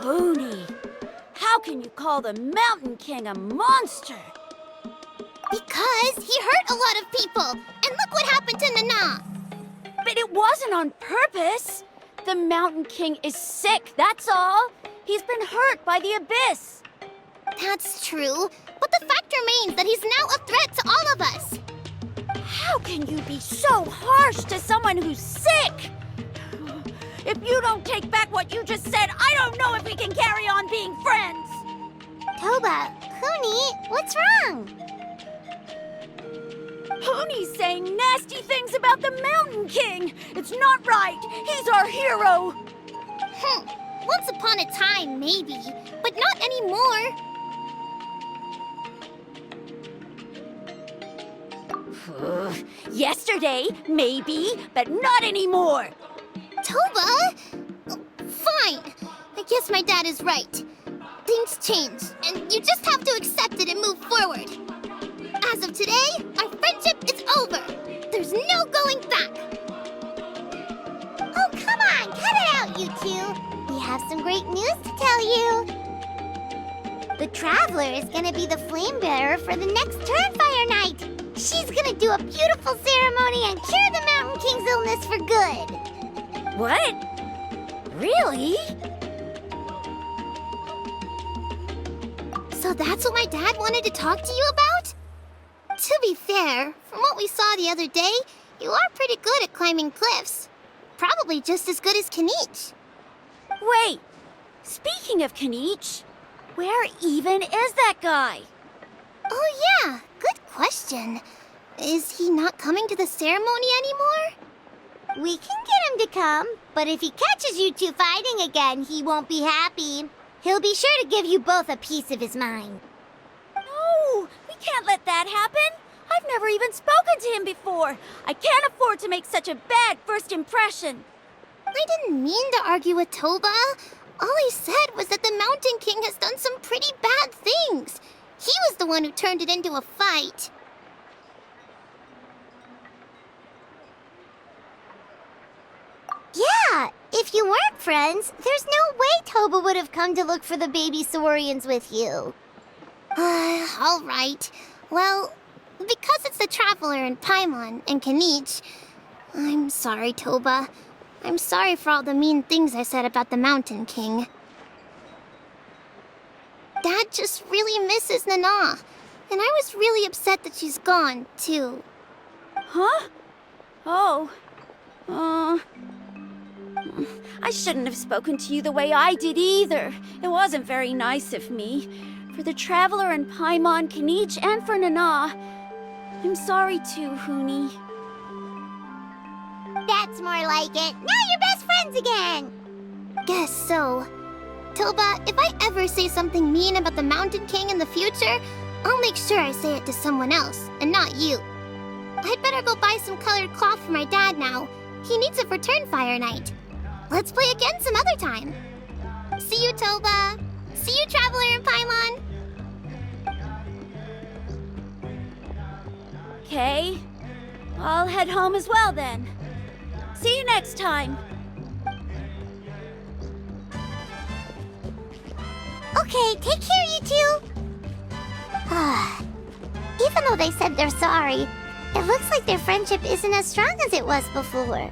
Hoonie, how can you call the Mountain King a monster? Because he hurt a lot of people, and look what happened to Nana. But it wasn't on purpose. The Mountain King is sick, that's all. He's been hurt by the abyss. That's true, but the fact remains that he's now a threat to all of us. How can you be so harsh to someone who's sick? If you don't take back what you just said, I don't know if we can carry on being friends. Toba, Hoonie, what's wrong? Hoonie's saying nasty things about the Mountain King. It's not right. He's our hero. Once upon a time, maybe, but not anymore. Yesterday, maybe, but not anymore. Toba? Fine. I guess my dad is right. Things change, and you just have to accept it and move forward. As of today, our friendship is over. There's no going back. Oh, come on, cut it out, you two. We have some great news to tell you. The Traveler is gonna be the flame bearer for the next Turnfire night. She's gonna do a beautiful ceremony and cure the Mountain King's illness for good. What? Really? So that's what my dad wanted to talk to you about? To be fair, from what we saw the other day, you are pretty good at climbing cliffs. Probably just as good as Kinich. Wait, speaking of Kinich, where even is that guy? Oh yeah, good question. Is he not coming to the ceremony anymore? We can get him to come, but if he catches you two fighting again, he won't be happy. He'll be sure to give you both a piece of his mind. No, we can't let that happen. I've never even spoken to him before. I can't afford to make such a bad first impression. I didn't mean to argue with Toba. All I said was that the Mountain King has done some pretty bad things. He was the one who turned it into a fight. Yeah, if you weren't friends, there's no way Toba would have come to look for the baby Saurians with you. All right. Well, because it's the Traveler and Paimon and Kinich, I'm sorry, Toba. I'm sorry for all the mean things I said about the Mountain King. Dad just really misses Nana, and I was really upset that she's gone, too. Huh? Oh. I shouldn't have spoken to you the way I did either. It wasn't very nice of me. For the Traveler and Paimon, Kinich, and for Nana. I'm sorry too, Hoonie. That's more like it. Now you're best friends again! Guess so. Toba, if I ever say something mean about the Mountain King in the future, I'll make sure I say it to someone else, and not you. I'd better go buy some colored cloth for my dad now. He needs it for Turnfire night. Let's play again some other time. See you, Toba. See you, Traveler and Paimon. Okay. I'll head home as well then. See you next time. Okay, take care, you two. Even though they said they're sorry, it looks like their friendship isn't as strong as it was before.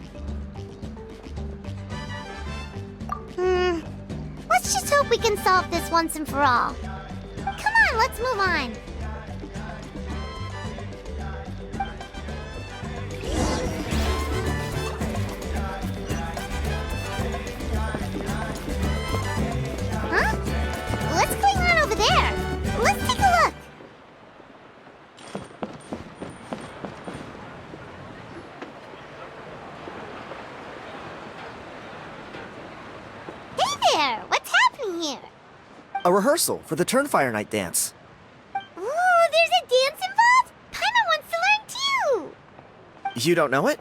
Let's just hope we can solve this once and for all. Come on, let's move on. Huh? What's going on over there? Let's take a look. Hey there! What's happening here? A rehearsal for the Turnfire night dance. Ooh, there's a dance involved? Paimon wants to learn too! You don't know it?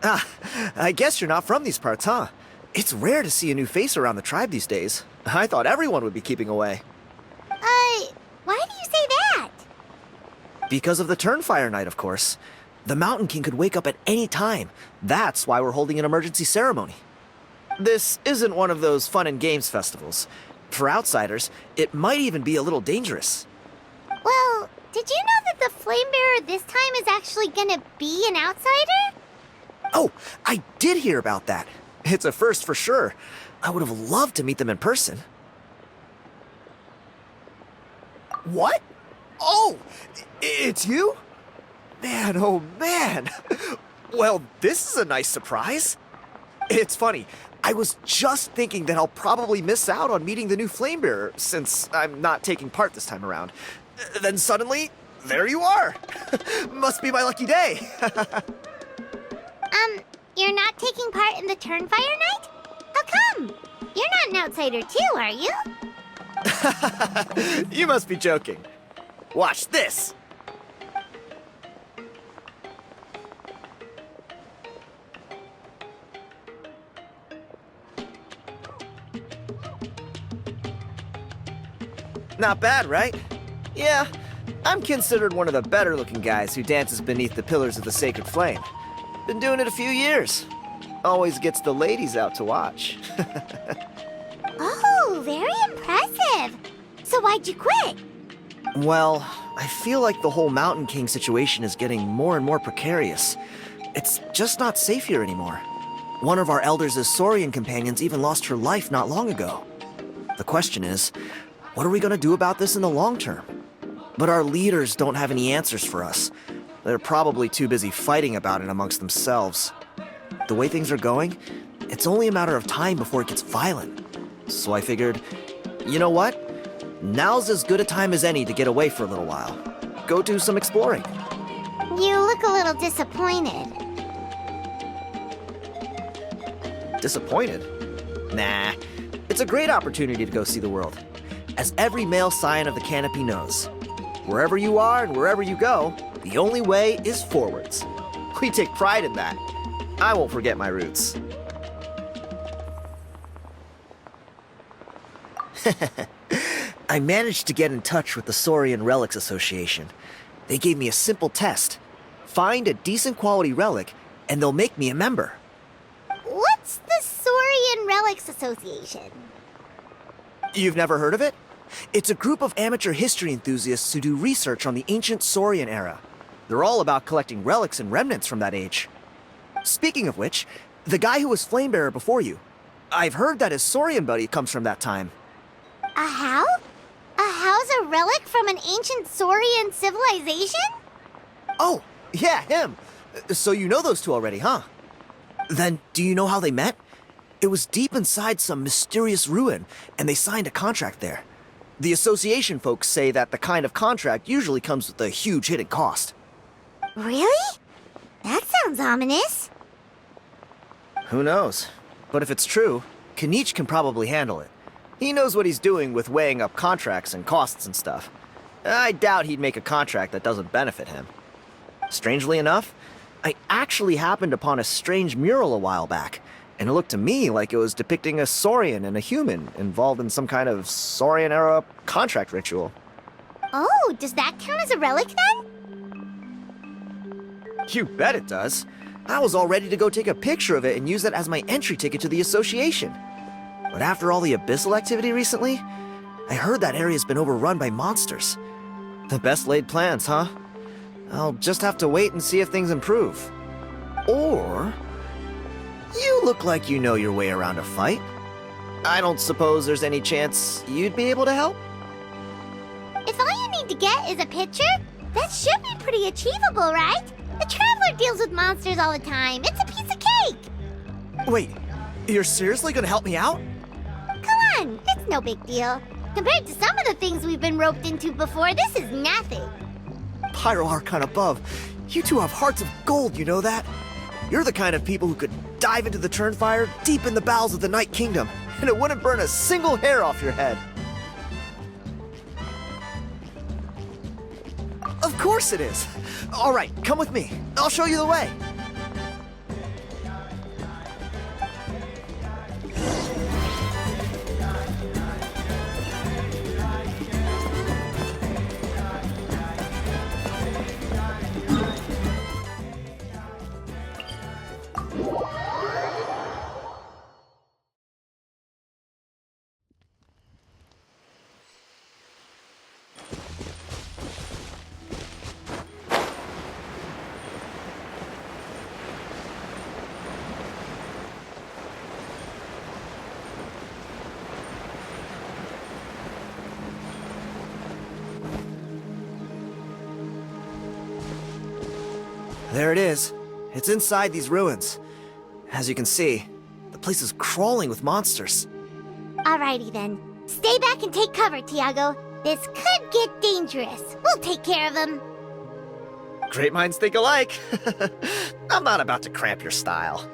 Ah, I guess you're not from these parts, huh? It's rare to see a new face around the tribe these days. I thought everyone would be keeping away. Why do you say that? Because of the Turnfire night, of course. The Mountain King could wake up at any time. That's why we're holding an emergency ceremony. This isn't one of those fun and games festivals. For outsiders, it might even be a little dangerous. Well, did you know that the flame bearer this time is actually gonna be an outsider? Oh, I did hear about that. It's a first for sure. I would have loved to meet them in person. What? Oh, it's you? Man, oh man. Well, this is a nice surprise. It's funny, I was just thinking that I'll probably miss out on meeting the new flamebearer since I'm not taking part this time around. Then suddenly, there you are. Must be my lucky day. You're not taking part in the Turnfire night? How come? You're not an outsider too, are you? You must be joking. Watch this. Not bad, right? Yeah, I'm considered one of the better-looking guys who dances beneath the pillars of the sacred flame. Been doing it a few years. Always gets the ladies out to watch. Oh, very impressive. So why'd you quit? Well, I feel like the whole Mountain King situation is getting more and more precarious. It's just not safe here anymore. One of our elders' Saurian companions even lost her life not long ago. The question is, what are we going to do about this in the long term? But our leaders don't have any answers for us. They're probably too busy fighting about it amongst themselves. The way things are going, it's only a matter of time before it gets violent. So I figured, you know what? Now's as good a time as any to get away for a little while. Go do some exploring. You look a little disappointed. Disappointed? Nah, it's a great opportunity to go see the world. As every male scion of the canopy knows, wherever you are and wherever you go, the only way is forwards. We take pride in that. I won't forget my roots. I managed to get in touch with the Saurian Relics Association. They gave me a simple test. Find a decent quality relic, and they'll make me a member. What's the Saurian Relics Association? You've never heard of it? It's a group of amateur history enthusiasts who do research on the ancient Saurian era. They're all about collecting relics and remnants from that age. Speaking of which, the guy who was Flamebearer before you, I've heard that his Saurian buddy comes from that time. A how? A how's a relic from an ancient Saurian civilization? Oh, yeah, him. So you know those two already, huh? Then, do you know how they met? It was deep inside some mysterious ruin, and they signed a contract there. The association folks say that the kind of contract usually comes with a huge hidden cost. Really? That sounds ominous. Who knows? But if it's true, Kinich can probably handle it. He knows what he's doing with weighing up contracts and costs and stuff. I doubt he'd make a contract that doesn't benefit him. Strangely enough, I actually happened upon a strange mural a while back, and it looked to me like it was depicting a Saurian and a human involved in some kind of Saurian-era contract ritual. Oh, does that count as a relic then? You bet it does. I was all ready to go take a picture of it and use it as my entry ticket to the association. But after all the abyssal activity recently, I heard that area's been overrun by monsters. The best laid plans, huh? I'll just have to wait and see if things improve. Or... you look like you know your way around a fight. I don't suppose there's any chance you'd be able to help? If all you need to get is a picture, that should be pretty achievable, right? The Traveler deals with monsters all the time. It's a piece of cake. Wait, you're seriously gonna help me out? Come on, it's no big deal. Compared to some of the things we've been roped into before, this is nothing. Pyro Archon above, you two have hearts of gold, you know that? You're the kind of people who could dive into the Turnfire deep in the bowels of the Night Kingdom, and it wouldn't burn a single hair off your head. Of course it is. All right, come with me. I'll show you the way. There it is. It's inside these ruins. As you can see, the place is crawling with monsters. Alrighty then. Stay back and take cover, Tiago. This could get dangerous. We'll take care of him. Great minds think alike. I'm not about to cramp your style.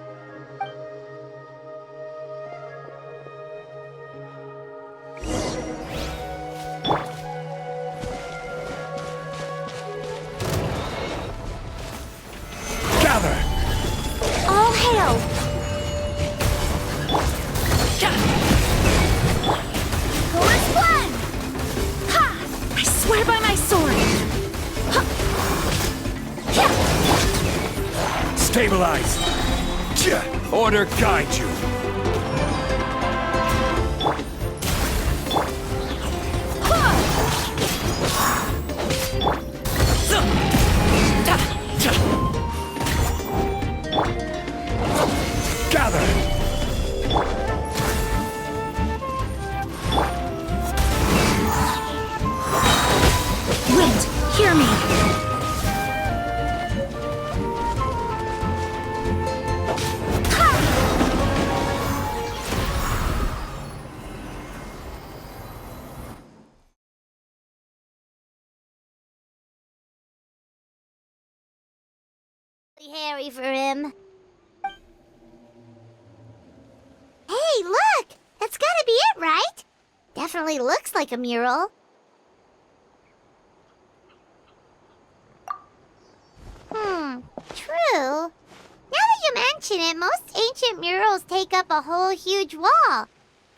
Gather! All hail! Horse blood! Ha! I swear by my sword! Ha! Yeah! Stabilize! Order guide you! Gather! Wind, hear me! Hairy for him. Hey, look! That's gotta be it, right? Definitely looks like a mural. True. Now that you mention it, most ancient murals take up a whole huge wall.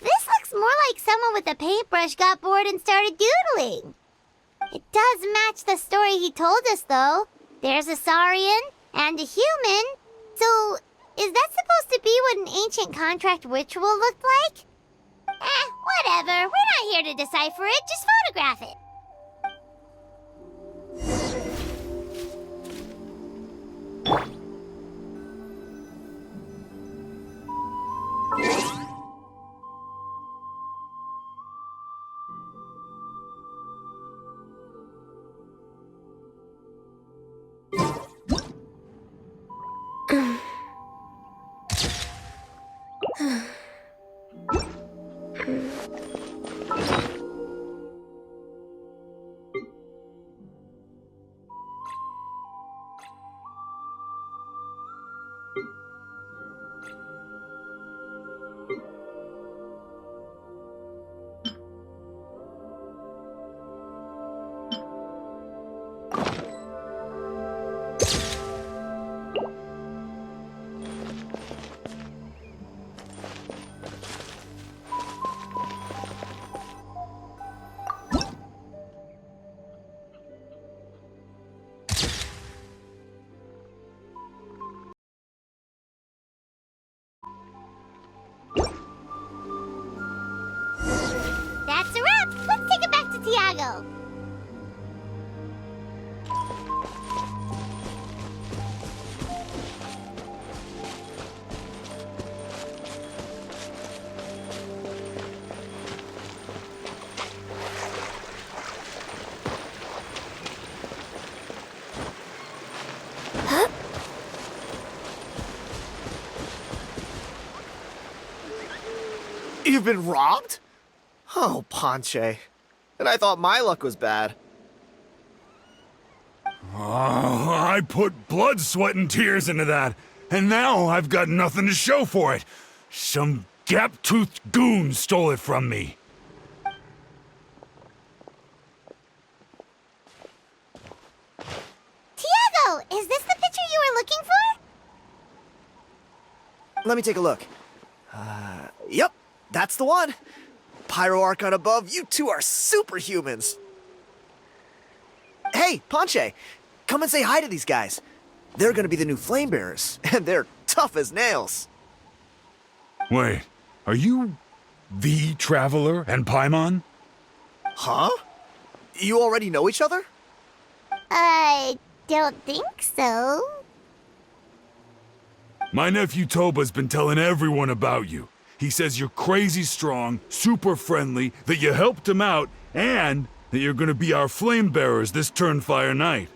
This looks more like someone with a paintbrush got bored and started doodling. It does match the story he told us, though. There's a Saurian and a human. So, is that supposed to be what an ancient contract ritual looked like? Whatever. We're not here to decipher it. Just photograph it. That's a wrap. Let's take it back to Tiago. You've been robbed? Oh, Ponche. And I thought my luck was bad. Oh, I put blood, sweat, and tears into that, and now I've got nothing to show for it. Some gap-toothed goon stole it from me. Tiago, is this the picture you were looking for? Let me take a look. Yep, that's the one. Pyro Archon above, you two are superhumans. Hey, Ponche, come and say hi to these guys. They're gonna be the new flame bearers, and they're tough as nails. Wait, are you the Traveler and Paimon? Huh? You already know each other? I don't think so. My nephew Toba's been telling everyone about you. He says you're crazy strong, super friendly, that you helped him out, and that you're gonna be our flame bearers this Turnfire night.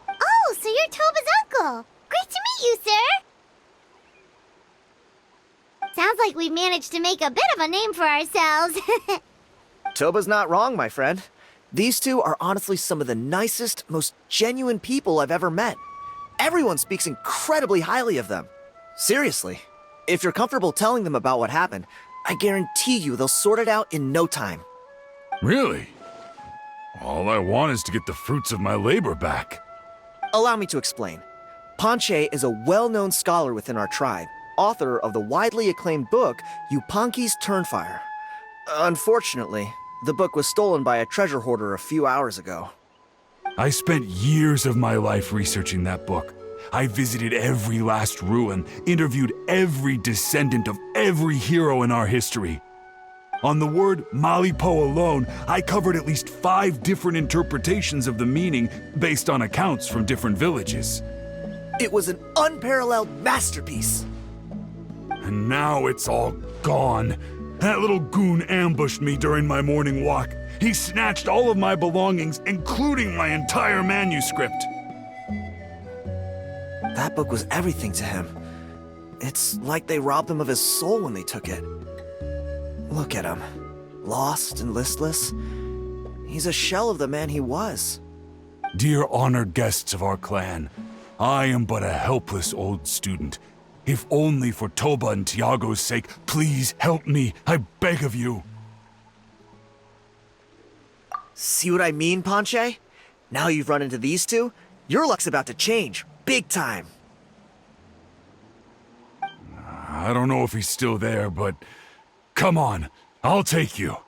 Oh, so you're Toba's Cool. Great to meet you, sir. Sounds like we've managed to make a bit of a name for ourselves. Toba's not wrong, my friend. These two are honestly some of the nicest, most genuine people I've ever met. Everyone speaks incredibly highly of them. Seriously, if you're comfortable telling them about what happened, I guarantee you they'll sort it out in no time. Really? All I want is to get the fruits of my labor back. Allow me to explain. Ponche is a well-known scholar within our tribe, author of the widely acclaimed book, Yupanqui's Turnfire. Unfortunately, the book was stolen by a treasure hoarder a few hours ago. I spent years of my life researching that book. I visited every last ruin, interviewed every descendant of every hero in our history. On the word Malipo alone, I covered at least 5 different interpretations of the meaning based on accounts from different villages. It was an unparalleled masterpiece. And now it's all gone. That little goon ambushed me during my morning walk. He snatched all of my belongings, including my entire manuscript. That book was everything to him. It's like they robbed him of his soul when they took it. Look at him. Lost and listless. He's a shell of the man he was. Dear honored guests of our clan, I am but a helpless old student. If only for Toba and Tiago's sake, please help me, I beg of you. See what I mean, Ponche? Now you've run into these two, your luck's about to change, big time. I don't know if he's still there, but come on, I'll take you.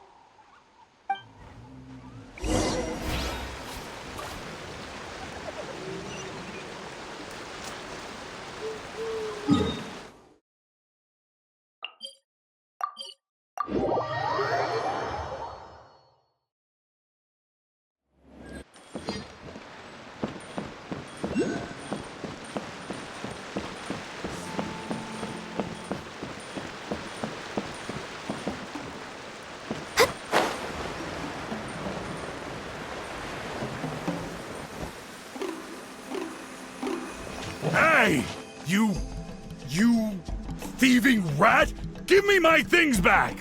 Hey! You thieving rat! Give me my things back!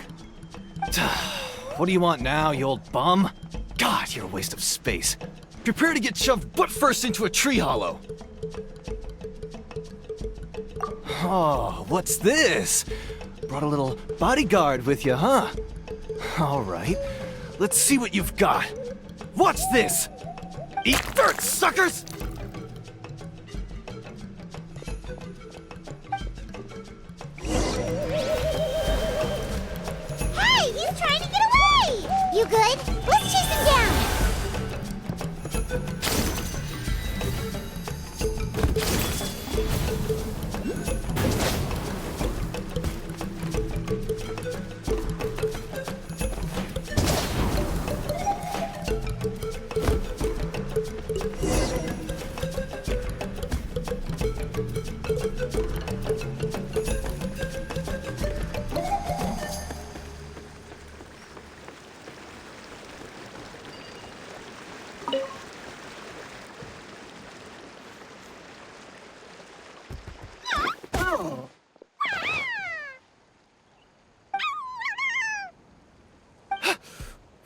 What do you want now, you old bum? God, you're a waste of space. Prepare to get shoved butt first into a tree hollow. Oh, what's this? Brought a little bodyguard with you, huh? All right, let's see what you've got. Watch this! Eat dirt, suckers! Hey, he's trying to get away! You good? Let's chase him down!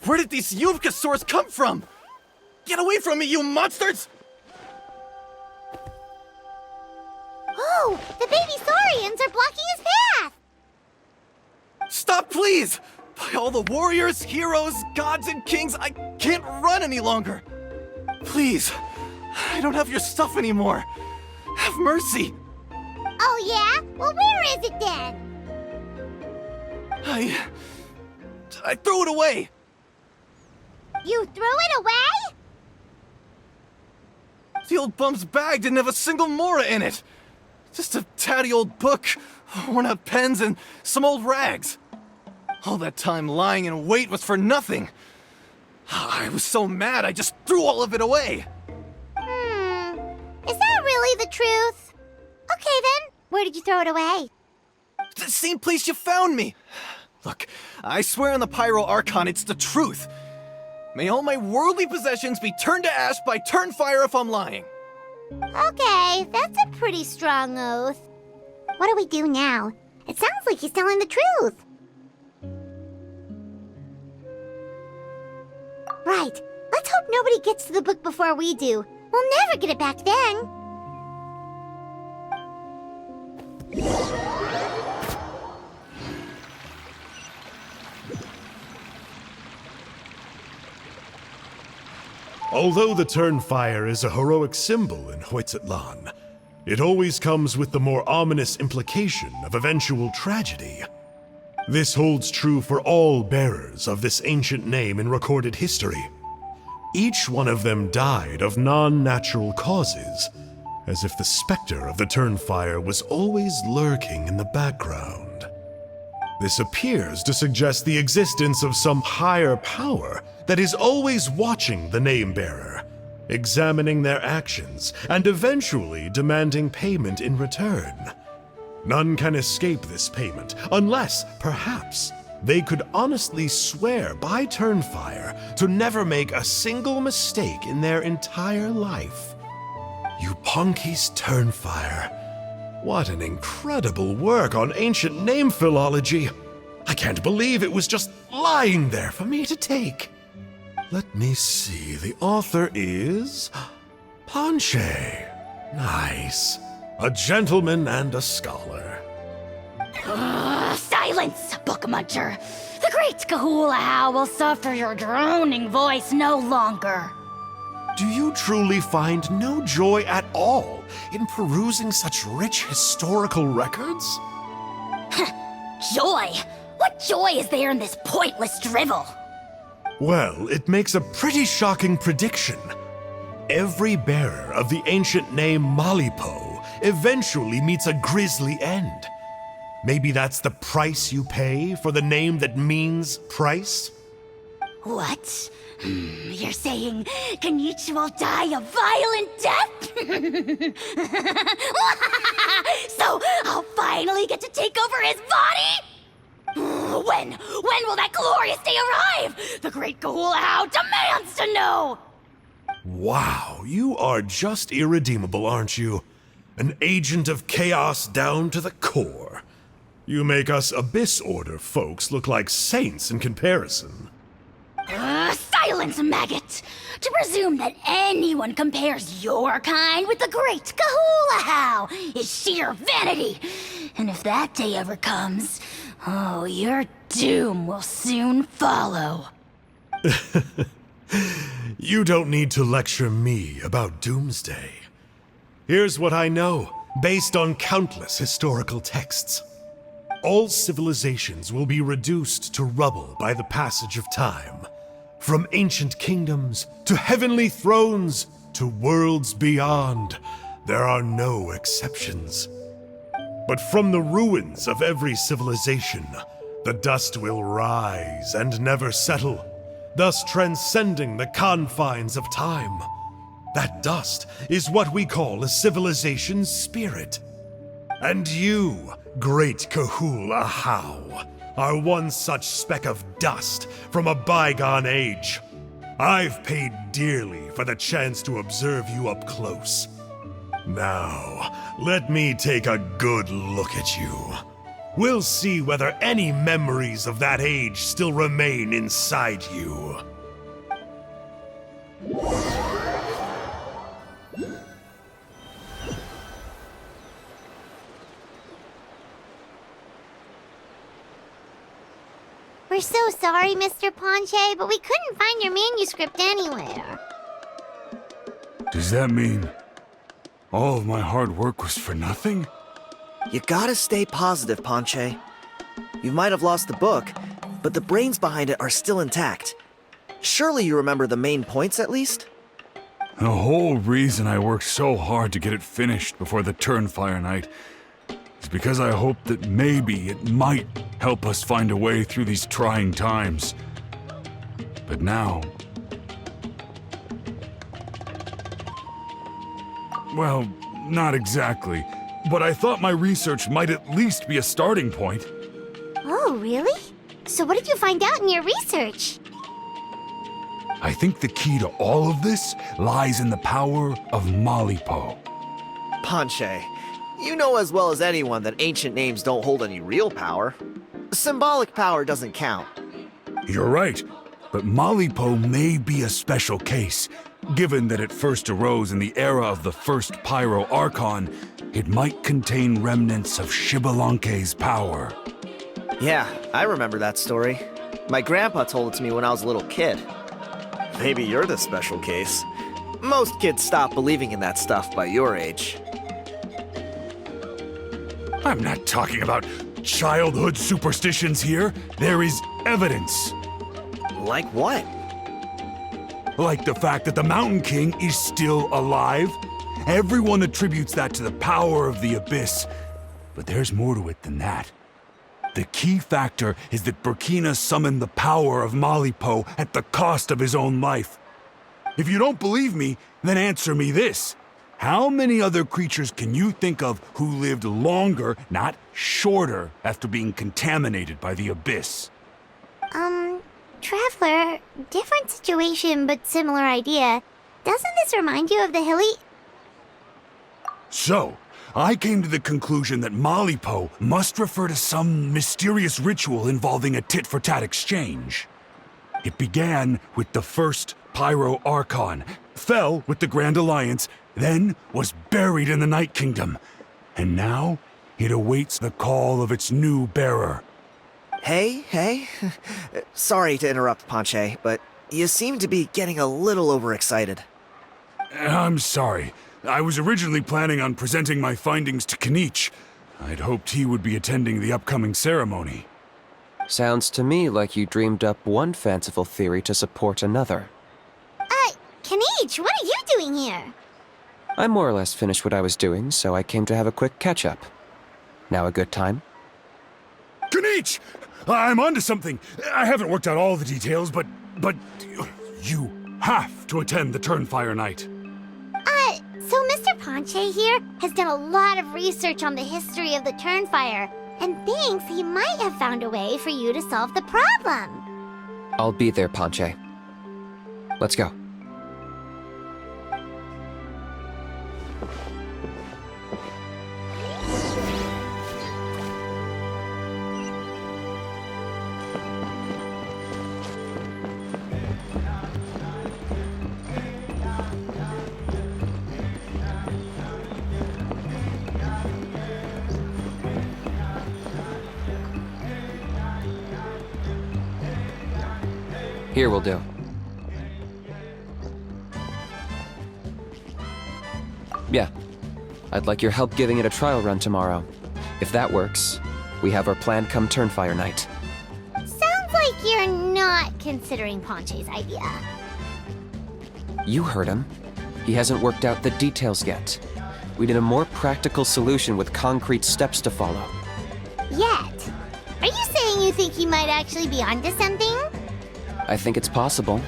Where did these Yupanqui come from? Get away from me, you monsters! Oh, the baby saurians are blocking his path! Stop, please! By all the warriors, heroes, gods, and kings, I can't run any longer! Please, I don't have your stuff anymore. Have mercy! Oh yeah? Well, where is it then? I threw it away! You threw it away? The old bum's bag didn't have a single mora in it. Just a tatty old book, worn out pens, and some old rags. All that time lying in wait was for nothing. I was so mad I just threw all of it away. Is that really the truth? Okay then, where did you throw it away? The same place you found me. Look, I swear on the Pyro Archon it's the truth. May all my worldly possessions be turned to ash by Turnfire if I'm lying. Okay, that's a pretty strong oath. What do we do now? It sounds like he's telling the truth. Right. Let's hope nobody gets to the book before we do. We'll never get it back then. Although the Turnfire is a heroic symbol in Hoytzatlan, it always comes with the more ominous implication of eventual tragedy. This holds true for all bearers of this ancient name in recorded history. Each one of them died of non-natural causes, as if the specter of the Turnfire was always lurking in the background. This appears to suggest the existence of some higher power that is always watching the name-bearer, examining their actions, and eventually demanding payment in return. None can escape this payment, unless, perhaps, they could honestly swear by Turnfire to never make a single mistake in their entire life. Yupanqui's Turnfire. What an incredible work on ancient name philology. I can't believe it was just lying there for me to take. Let me see, the author is... Ponche. Nice. A gentleman and a scholar. Silence, book muncher! The great Kahula will suffer your droning voice no longer. Do you truly find no joy at all in perusing such rich historical records? Joy? What joy is there in this pointless drivel? Well, it makes a pretty shocking prediction. Every bearer of the ancient name Malipo eventually meets a grisly end. Maybe that's the price you pay for the name that means price? What? You're saying Kinich will die a violent death? So I'll finally get to take over his body? When will that glorious day arrive? The great Kahula demands to know! Wow, you are just irredeemable, aren't you? An agent of chaos down to the core. You make us Abyss Order folks look like saints in comparison. Silence, maggot! To presume that anyone compares your kind with the great Kahula is sheer vanity. And if that day ever comes, oh, your doom will soon follow. You don't need to lecture me about Doomsday. Here's what I know, based on countless historical texts. All civilizations will be reduced to rubble by the passage of time. From ancient kingdoms, to heavenly thrones, to worlds beyond, there are no exceptions. But from the ruins of every civilization, the dust will rise and never settle, thus transcending the confines of time. That dust is what we call a civilization's spirit. And you, great Kahula, are one such speck of dust from a bygone age. I've paid dearly for the chance to observe you up close. Now, let me take a good look at you. We'll see whether any memories of that age still remain inside you. We're so sorry, Mr. Ponche, but we couldn't find your manuscript anywhere. Does that mean all of my hard work was for nothing? You gotta stay positive, Ponche. You might have lost the book, but the brains behind it are still intact. Surely you remember the main points at least? The whole reason I worked so hard to get it finished before the Turnfire night is because I hoped that maybe it might help us find a way through these trying times. But now... well, not exactly. But I thought my research might at least be a starting point. Oh, really? So what did you find out in your research? I think the key to all of this lies in the power of Malipo. Panche, you know as well as anyone that ancient names don't hold any real power. Symbolic power doesn't count. You're right, but Malipo may be a special case. Given that it first arose in the era of the first Pyro Archon, it might contain remnants of Xbalanque's power. Yeah, I remember that story. My grandpa told it to me when I was a little kid. Maybe you're the special case. Most kids stop believing in that stuff by your age. I'm not talking about childhood superstitions here. There is evidence. Like what? Like the fact that the Mountain King is still alive. Everyone attributes that to the power of the Abyss. But there's more to it than that. The key factor is that Burkina summoned the power of Malipo at the cost of his own life. If you don't believe me, then answer me this. How many other creatures can you think of who lived longer, not shorter, after being contaminated by the Abyss? Traveler, different situation but similar idea. Doesn't this remind you of the hilly... So, I came to the conclusion that Malipo must refer to some mysterious ritual involving a tit-for-tat exchange. It began with the first Pyro Archon, fell with the Grand Alliance, then was buried in the Night Kingdom, and now it awaits the call of its new bearer. Hey. Sorry to interrupt, Panche, but you seem to be getting a little overexcited. I'm sorry. I was originally planning on presenting my findings to Kinich. I'd hoped he would be attending the upcoming ceremony. Sounds to me like you dreamed up one fanciful theory to support another. Kinich, what are you doing here? I more or less finished what I was doing, so I came to have a quick catch-up. Now a good time? Kinich! I'm onto something. I haven't worked out all the details, but you have to attend the Turnfire night. So Mr. Panche here has done a lot of research on the history of the Turnfire, and thinks he might have found a way for you to solve the problem. I'll be there, Panche. Let's go. Here will do. Yeah. I'd like your help giving it a trial run tomorrow. If that works, we have our plan come Turnfire night. Sounds like you're not considering Panche's idea. You heard him. He hasn't worked out the details yet. We need a more practical solution with concrete steps to follow. Yet? Are you saying you think he might actually be onto something? I think it's possible,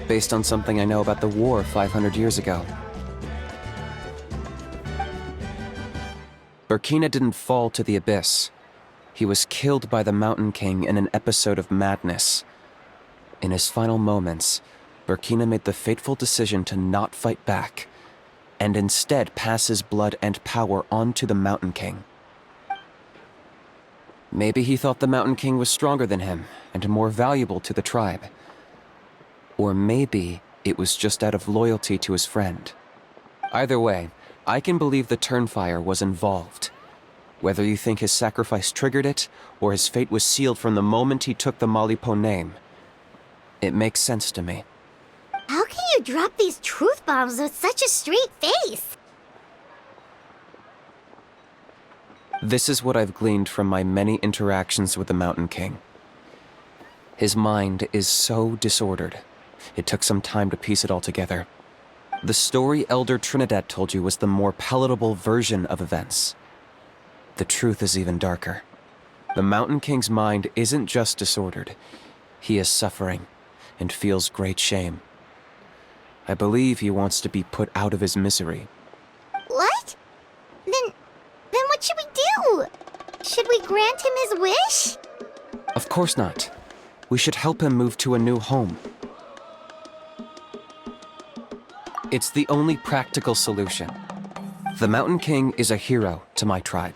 based on something I know about the war 500 years ago. Burkina didn't fall to the Abyss. He was killed by the Mountain King in an episode of madness. In his final moments, Burkina made the fateful decision to not fight back, and instead pass his blood and power on to the Mountain King. Maybe he thought the Mountain King was stronger than him, and more valuable to the tribe. Or maybe it was just out of loyalty to his friend. Either way, I can believe the Turnfire was involved. Whether you think his sacrifice triggered it, or his fate was sealed from the moment he took the Malipo name, it makes sense to me. How can you drop these truth bombs with such a straight face? This is what I've gleaned from my many interactions with the Mountain King. His mind is so disordered. It took some time to piece it all together. The story Elder Trinidad told you was the more palatable version of events. The truth is even darker. The Mountain King's mind isn't just disordered. He is suffering and feels great shame. I believe he wants to be put out of his misery. What? Then what should we do? Should we grant him his wish? Of course not. We should help him move to a new home. It's the only practical solution. The Mountain King is a hero to my tribe.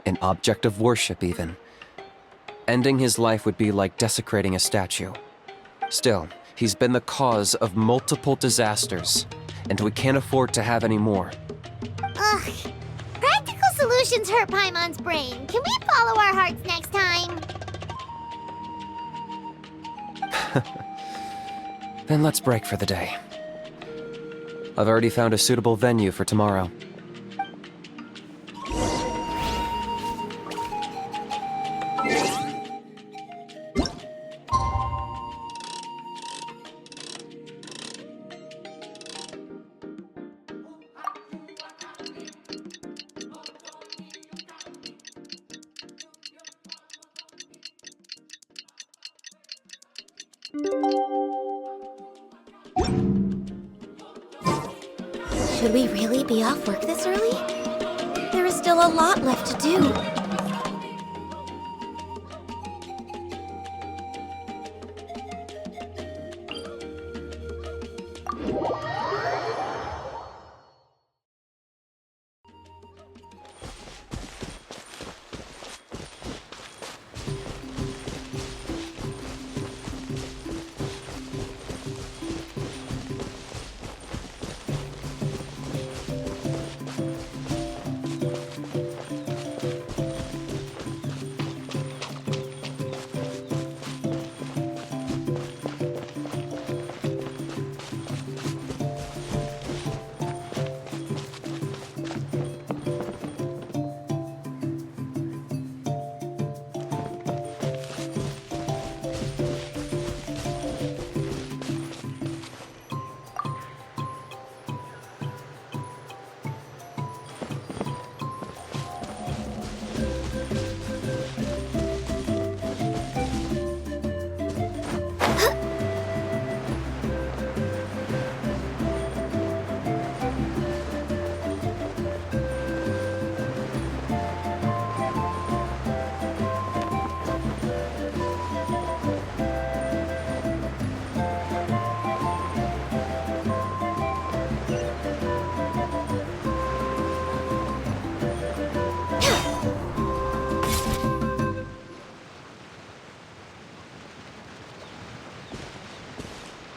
An object of worship, even. Ending his life would be like desecrating a statue. Still, he's been the cause of multiple disasters, and we can't afford to have any more. Ugh. Practical solutions hurt Paimon's brain. Can we follow our hearts next time? Then let's break for the day. I've already found a suitable venue for tomorrow. Should we really be off work this early? There is still a lot left to do.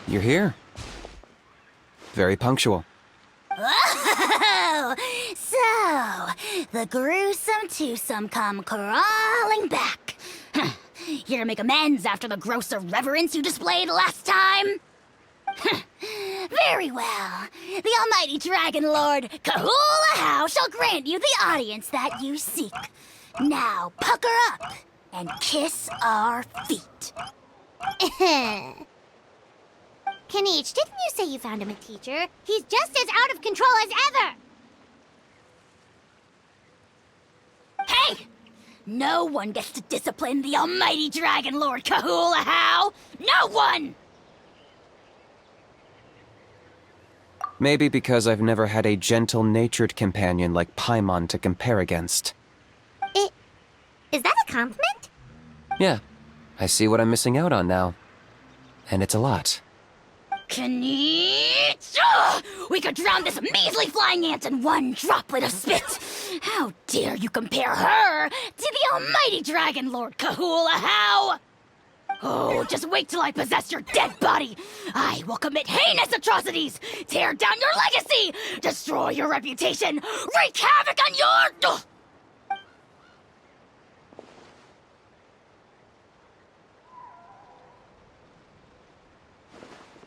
You're here. Very punctual. Oh, so the gruesome twosome come crawling back. Here to make amends after the gross irreverence you displayed last time? Very well. The almighty Dragon Lord Kahula shall grant you the audience that you seek. Now pucker up and kiss our feet. Kinich, didn't you say you found him a teacher? He's just as out of control as ever! Hey! No one gets to discipline the almighty Dragon Lord Kahula. No one! Maybe because I've never had a gentle-natured companion like Paimon to compare against. Is that a compliment? Yeah, I see what I'm missing out on now. And it's a lot. Kinich! Ugh! We could drown this measly flying ant in one droplet of spit! How dare you compare her to the almighty Dragon Lord Kahula? Oh, just wait till I possess your dead body! I will commit heinous atrocities! Tear down your legacy! Destroy your reputation! Wreak havoc on your... Ugh!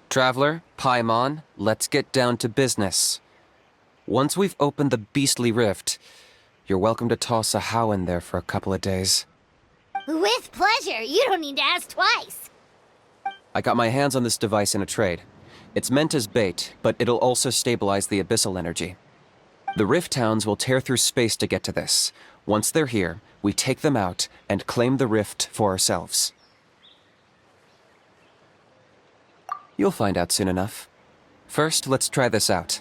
Traveler, Paimon, let's get down to business. Once we've opened the beastly rift, you're welcome to toss a how in there for a couple of days. With pleasure. You don't need to ask twice. I got my hands on this device in a trade. It's meant as bait, but it'll also stabilize the abyssal energy. The rift towns will tear through space to get to this. Once they're here, we take them out and claim the rift for ourselves. You'll find out soon enough. First, let's try this out.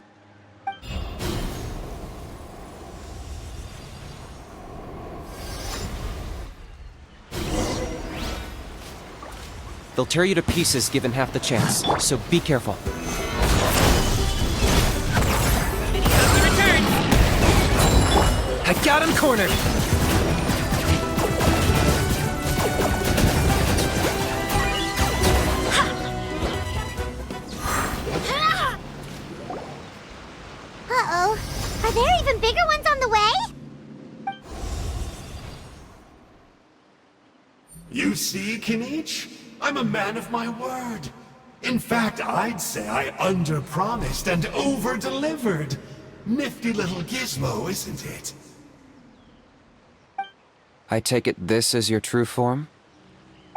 They'll tear you to pieces given half the chance, so be careful. I got him cornered! Uh-oh. Are there even bigger ones on the way? You see, Kinich? I'm a man of my word. In fact, I'd say I under-promised and over-delivered. Nifty little gizmo, isn't it? I take it this is your true form?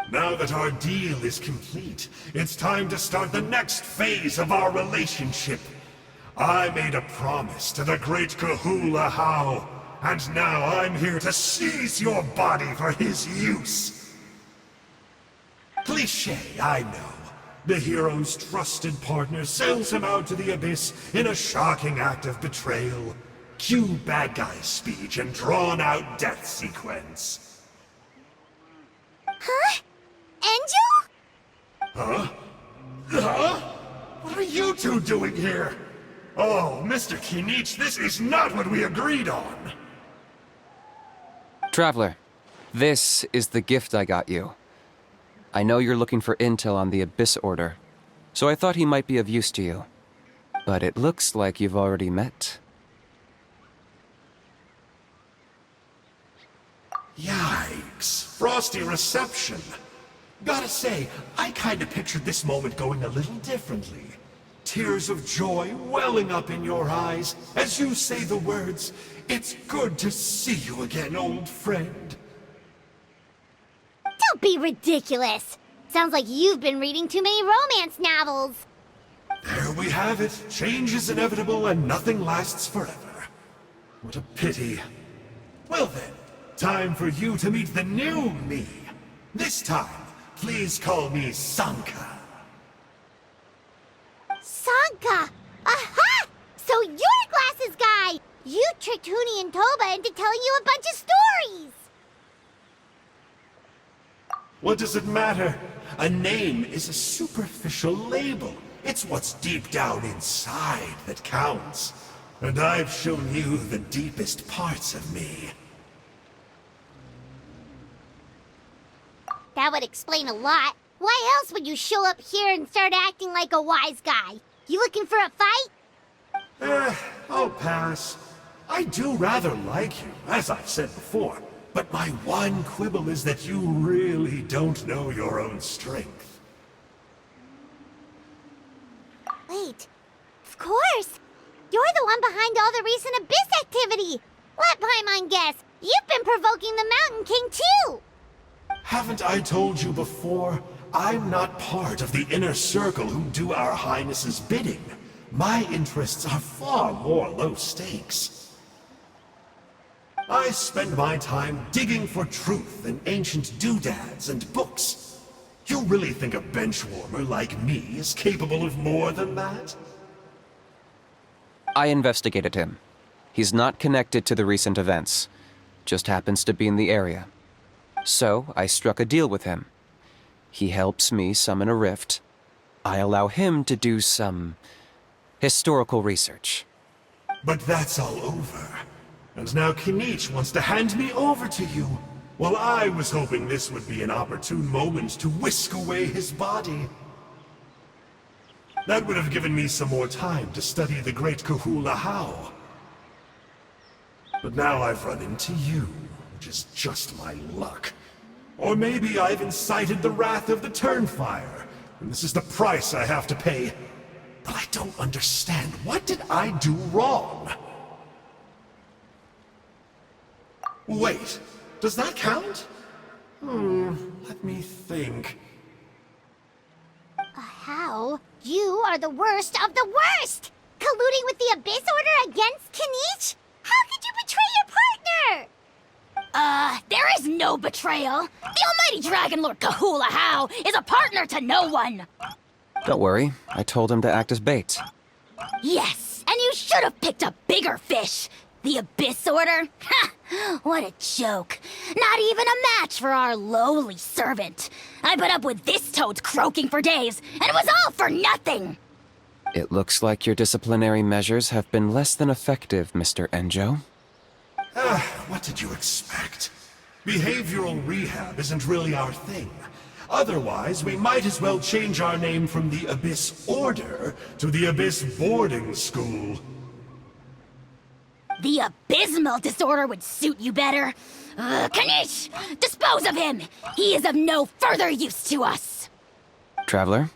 Now that our deal is complete, it's time to start the next phase of our relationship. I made a promise to the great Kahula How, and now I'm here to seize your body for his use. Cliché, I know. The hero's trusted partner sells him out to the abyss in a shocking act of betrayal. Cue bad guy speech and drawn-out death sequence. Huh? Angel? Huh? Huh? What are you two doing here? Oh, Mr. Kinich, this is not what we agreed on. Traveler, this is the gift I got you. I know you're looking for intel on the Abyss Order, so I thought he might be of use to you. But it looks like you've already met. Yikes. Frosty reception. Gotta say, I kinda pictured this moment going a little differently. Tears of joy welling up in your eyes as you say the words, "It's good to see you again, old friend." Don't be ridiculous. Sounds like you've been reading too many romance novels. There we have it. Change is inevitable and nothing lasts forever. What a pity. Well then, time for you to meet the new me. This time, please call me Sanka. Sanka! Aha! So you're Glasses Guy! You tricked Huni and Toba into telling you a bunch of stories! What does it matter? A name is a superficial label. It's what's deep down inside that counts. And I've shown you the deepest parts of me. That would explain a lot. Why else would you show up here and start acting like a wise guy? You looking for a fight? I'll pass. I do rather like you, as I've said before. But my one quibble is that you really don't know your own strength. Wait. Of course! You're the one behind all the recent Abyss activity! Let Paimon guess, you've been provoking the Mountain King too! Haven't I told you before? I'm not part of the inner circle who do our Highness's bidding. My interests are far more low stakes. I spend my time digging for truth in ancient doodads and books. You really think a benchwarmer like me is capable of more than that? I investigated him. He's not connected to the recent events. Just happens to be in the area. So, I struck a deal with him. He helps me summon a rift. I allow him to do some historical research. But that's all over. And now Kinich wants to hand me over to you. Well, I was hoping this would be an opportune moment to whisk away his body. That would have given me some more time to study the great Kahula How. But now I've run into you, which is just my luck. Or maybe I've incited the wrath of the Turnfire, and this is the price I have to pay. But I don't understand. What did I do wrong? Wait, does that count? Let me think. How? You are the worst of the worst! Colluding with the Abyss Order against Kinich? How could you betray your partner? There is no betrayal. The almighty Dragon Lord Kahula How is a partner to no one. Don't worry, I told him to act as bait. Yes, and you should have picked a bigger fish. The Abyss Order? Ha! What a joke. Not even a match for our lowly servant. I put up with this toad croaking for days, and it was all for nothing. It looks like your disciplinary measures have been less than effective, Mr. Enjo. What did you expect? Behavioral rehab isn't really our thing. Otherwise, we might as well change our name from the Abyss Order to the Abyss Boarding School. The abysmal disorder would suit you better. Kinich! Dispose of him! He is of no further use to us! Traveler?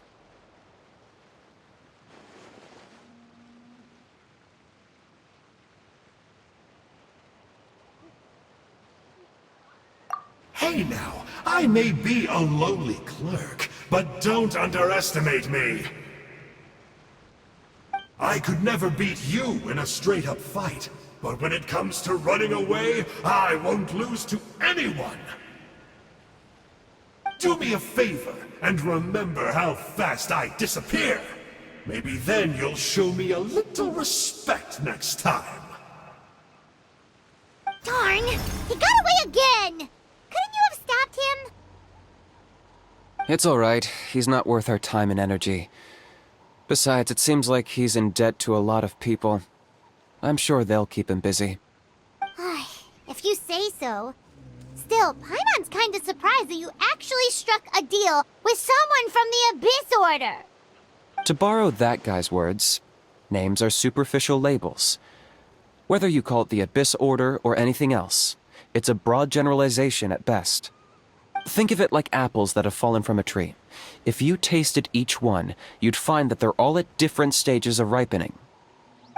Hey now, I may be a lowly clerk, but don't underestimate me. I could never beat you in a straight-up fight, but when it comes to running away, I won't lose to anyone. Do me a favor and remember how fast I disappear. Maybe then you'll show me a little respect next time. Darn! He got away again! Couldn't you have stopped him? It's alright. He's not worth our time and energy. Besides, it seems like he's in debt to a lot of people. I'm sure they'll keep him busy. If you say so. Still, Paimon's kinda surprised that you actually struck a deal with someone from the Abyss Order. To borrow that guy's words, names are superficial labels. Whether you call it the Abyss Order or anything else, it's a broad generalization at best. Think of it like apples that have fallen from a tree. If you tasted each one, you'd find that they're all at different stages of ripening.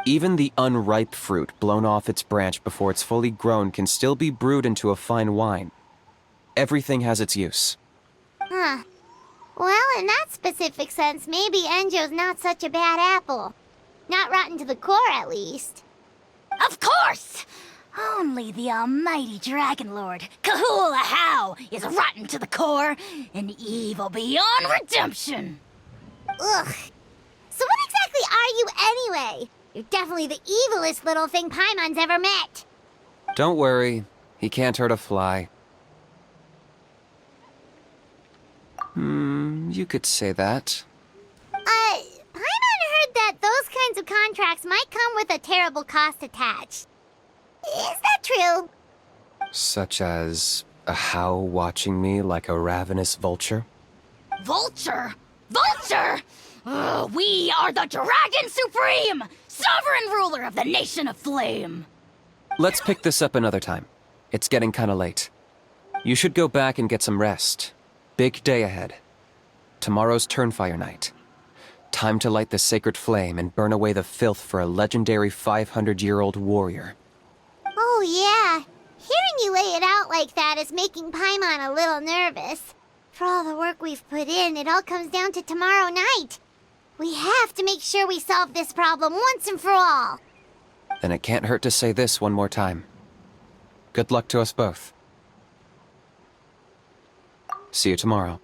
Even the unripe fruit blown off its branch before it's fully grown can still be brewed into a fine wine. Everything has its use. Huh. Well, in that specific sense, maybe Enjo's not such a bad apple. Not rotten to the core, at least. Of course! Only the almighty Dragon Lord, Kahula How, is rotten to the core and evil beyond redemption. Ugh. So what exactly are you anyway? You're definitely the evilest little thing Paimon's ever met. Don't worry, he can't hurt a fly. You could say that. Paimon heard that those kinds of contracts might come with a terrible cost attached. Is that true? Such as a How watching me like a ravenous vulture? Vulture? Vulture? We are the Dragon Supreme, sovereign ruler of the Nation of Flame. Let's pick this up another time. It's getting kinda late. You should go back and get some rest. Big day ahead. Tomorrow's Turnfire night. Time to light the sacred flame and burn away the filth for a legendary 500-year-old warrior. Oh yeah. Hearing you lay it out like that is making Paimon a little nervous. For all the work we've put in, it all comes down to tomorrow night. We have to make sure we solve this problem once and for all. Then it can't hurt to say this one more time. Good luck to us both. See you tomorrow.